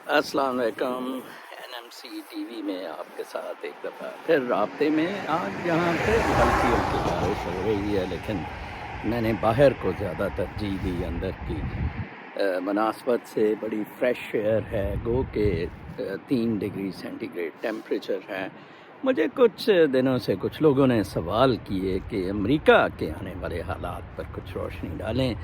السلام علیکم۔ NMC T V میں آپ کے ساتھ ایک دفعہ پھر رابطے میں۔ آج یہاں پہ ہلکی ہلکی بارش ہو رہی ہے، لیکن میں نے باہر کو زیادہ ترجیح دی، اندر کی مناسبت سے بڑی فریش ایئر ہے، گو کہ 3 ڈگری سینٹی گریڈ ٹیمپریچر ہے۔ مجھے کچھ دنوں سے کچھ لوگوں نے سوال کیے کہ امریکہ کے آنے والے حالات پر کچھ روشنی ڈالیں،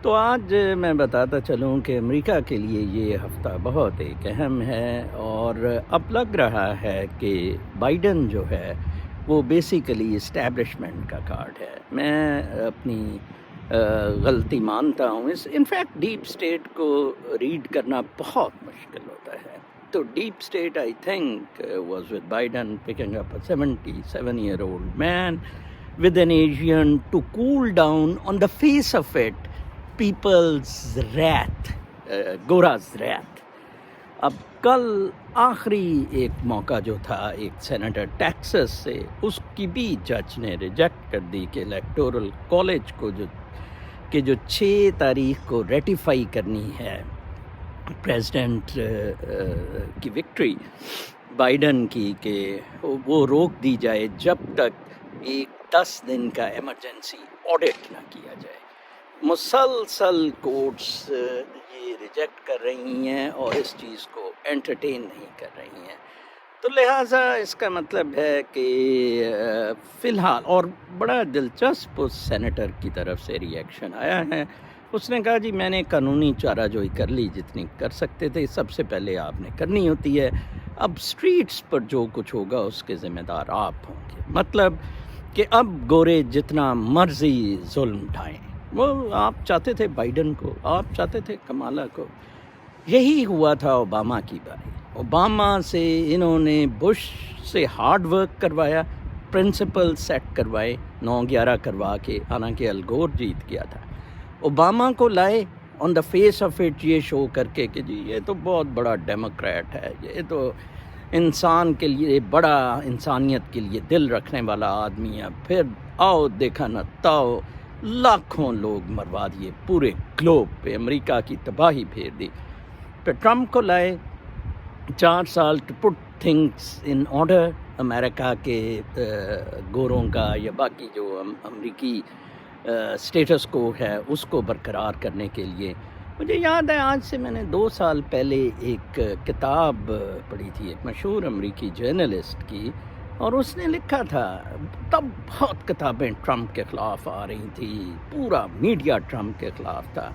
تو آج میں بتاتا چلوں کہ امریکہ کے لیے یہ ہفتہ بہت ایک اہم ہے، اور اب لگ رہا ہے کہ بائیڈن جو ہے وہ بیسیکلی اسٹیبلشمنٹ کا کارڈ ہے۔ میں اپنی غلطی مانتا ہوں، انفیکٹ ڈیپ اسٹیٹ کو ریڈ کرنا بہت مشکل ہوتا ہے۔ تو deep state I think was with Biden picking up a 77-year-old man with an Asian to cool down on the face of it people's wrath, گوراز ریتھ۔ اب کل آخری ایک موقع جو تھا ایک سینیٹر ٹیکسس سے، اس کی بھی جج نے ریجیکٹ کر دی کہ الیکٹورل کالج کو جو 6 تاریخ کو ریٹیفائی کرنی ہے پریزیڈنٹ کی وکٹری بائیڈن کی، کہ وہ روک دی جائے جب تک ایک 10 دن کا ایمرجنسی آڈٹ نہ کیا جائے۔ مسلسل کورٹس یہ ریجیکٹ کر رہی ہیں اور اس چیز کو انٹرٹین نہیں کر رہی ہیں، تو لہٰذا اس کا مطلب ہے کہ فی الحال، اور بڑا دلچسپ اس سینیٹر کی طرف سے ریئیکشن آیا ہے۔ اس نے کہا جی میں نے قانونی چارہ جوئی کر لی جتنی کر سکتے تھے، سب سے پہلے آپ نے کرنی ہوتی ہے، اب سٹریٹس پر جو کچھ ہوگا اس کے ذمہ دار آپ ہوں گے۔ مطلب کہ اب گورے جتنا مرضی ظلم اٹھائیں، وہ آپ چاہتے تھے بائیڈن کو، آپ چاہتے تھے کمالہ کو۔ یہی ہوا تھا اوباما کی باری۔ اوباما سے انہوں نے بش سے ہارڈ ورک کروایا، پرنسپل سیٹ کروائے 9-11 کروا کے، حالانکہ الگور جیت گیا تھا۔ اوباما کو لائے آن دا فیس آف اٹ یہ شو کر کے کہ جی یہ تو بہت بڑا ڈیموکریٹ ہے، یہ تو انسان کے لیے بڑا، انسانیت کے لیے دل رکھنے والا آدمی ہے۔ پھر آؤ دیکھا نہ تاؤ، لاکھوں لوگ مروا دیے پورے گلوب پہ، امریکہ کی تباہی پھیر دی۔ پھر ٹرمپ کو لائے 4 سال to put things in order, امریکہ کے گوروں کا یا باقی جو امریکی سٹیٹس کو ہے اس کو برقرار کرنے کے لیے۔ مجھے یاد ہے آج سے میں نے 2 سال پہلے ایک کتاب پڑھی تھی ایک مشہور امریکی جرنلسٹ کی، اور اس نے لکھا تھا، تب بہت کتابیں ٹرمپ کے خلاف آ رہی تھی، پورا میڈیا ٹرمپ کے خلاف تھا۔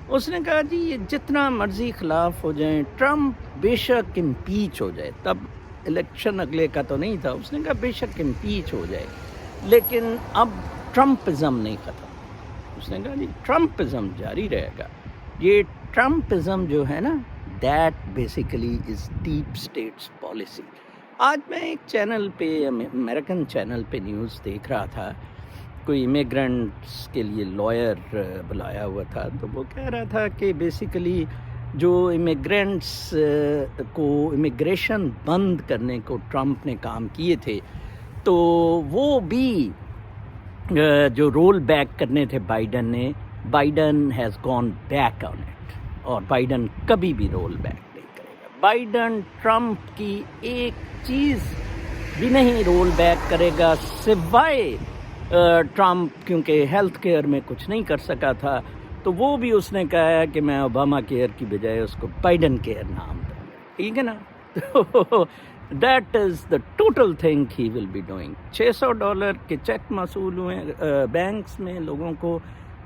اس نے کہا جی یہ جتنا مرضی خلاف ہو جائیں، ٹرمپ بے شک امپیچ ہو جائے، تب الیکشن اگلے کا تو نہیں تھا، اس نے کہا بے شک امپیچ ہو جائے لیکن اب ٹرمپزم نہیں ختم۔ اس نے کہا جی ٹرمپزم جاری رہے گا۔ یہ ٹرمپزم جو ہے نا، that basically is deep states policy. آج میں ایک چینل پہ، امریکن چینل پہ نیوز دیکھ رہا تھا، کوئی امیگرینٹس کے لیے لائر بلایا ہوا تھا، تو وہ کہہ رہا تھا کہ بیسیکلی جو امیگرینٹس کو امیگریشن بند کرنے کو ٹرمپ نے کام کیے تھے، تو وہ بھی جو رول بیک کرنے تھے بائیڈن نے، Biden has gone back on it, اور بائیڈن کبھی بھی رول بیک نہیں کرے گا۔ بائیڈن ٹرمپ کی ایک چیز بھی نہیں رول بیک کرے گا، سوائے ٹرمپ کیونکہ ہیلتھ کیئر میں کچھ نہیں کر سکا تھا، تو وہ بھی اس نے کہا ہے کہ میں اوباما کیئر کی بجائے اس کو بائیڈن کیئر نام دوں گا، ٹھیک ہے نا؟ تو that is the total thing ہی ول بی ڈوئنگ۔ $600 کے چیک موصول ہوئے بینکس میں لوگوں کو۔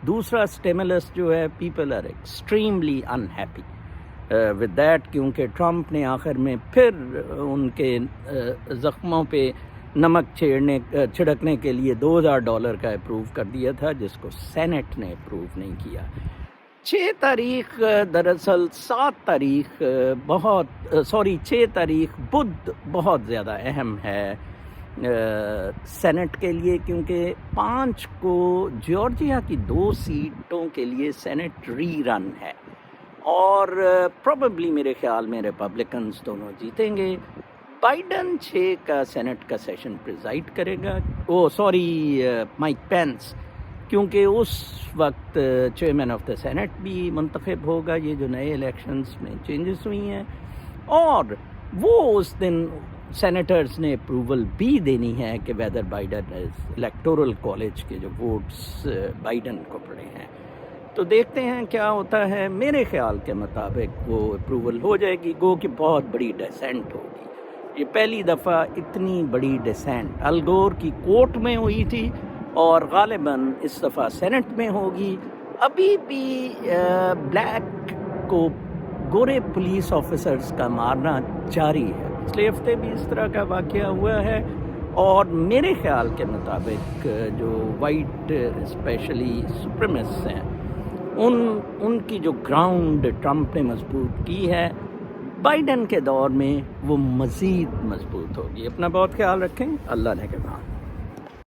دوسرا اسٹیمولس جو ہے، people are extremely unhappy with that, کیونکہ ٹرمپ نے آخر میں پھر ان کے زخموں پہ نمک چھڑکنے کے لیے $2000 کا اپروو کر دیا تھا، جس کو سینٹ نے اپروو نہیں کیا۔ 6 تاریخ دراصل 7 تاریخ 6 تاریخ بدھ بہت زیادہ اہم ہے سینٹ کے لیے، کیونکہ 5 کو جارجیا کی 2 سیٹوں کے لیے سینٹ ری رن ہے، اور پروبیبلی میرے خیال میں ریپبلکنز دونوں جیتیں گے۔ بائیڈن 6 کا سینٹ کا سیشن پریزائڈ کرے گا، مائک پینس کیونکہ اس وقت چیئرمین آف دا سینٹ بھی منتخب ہوگا، یہ جو نئے الیکشنز میں چینجز ہوئی ہیں، اور وہ اس دن سینیٹرز نے اپروول بھی دینی ہے کہ ویدر بائیڈن الیکٹورل کالج کے جو ووٹس بائیڈن کو پڑے ہیں. تو دیکھتے ہیں کیا ہوتا ہے. میرے خیال کے مطابق وہ اپروول ہو جائے گی، گو کہ بہت بڑی ڈیسینٹ ہوگی. یہ پہلی دفعہ اتنی بڑی ڈیسینٹ الگور کی کورٹ میں ہوئی تھی، اور غالباً اس دفعہ سینٹ میں ہوگی. ابھی بھی بلیک کو گورے پولیس آفیسرز کا مارنا جاری ہے. پچھلے ہفتے بھی اس طرح کا واقعہ ہوا ہے، اور میرے خیال کے مطابق جو وائٹ اسپیشلی سپریمسٹ ہیں، ان کی جو گراؤنڈ ٹرمپ نے مضبوط کی ہے، بائیڈن کے دور میں وہ مزید مضبوط ہوگی. اپنا بہت خیال رکھیں. اللہ نے کے بعد.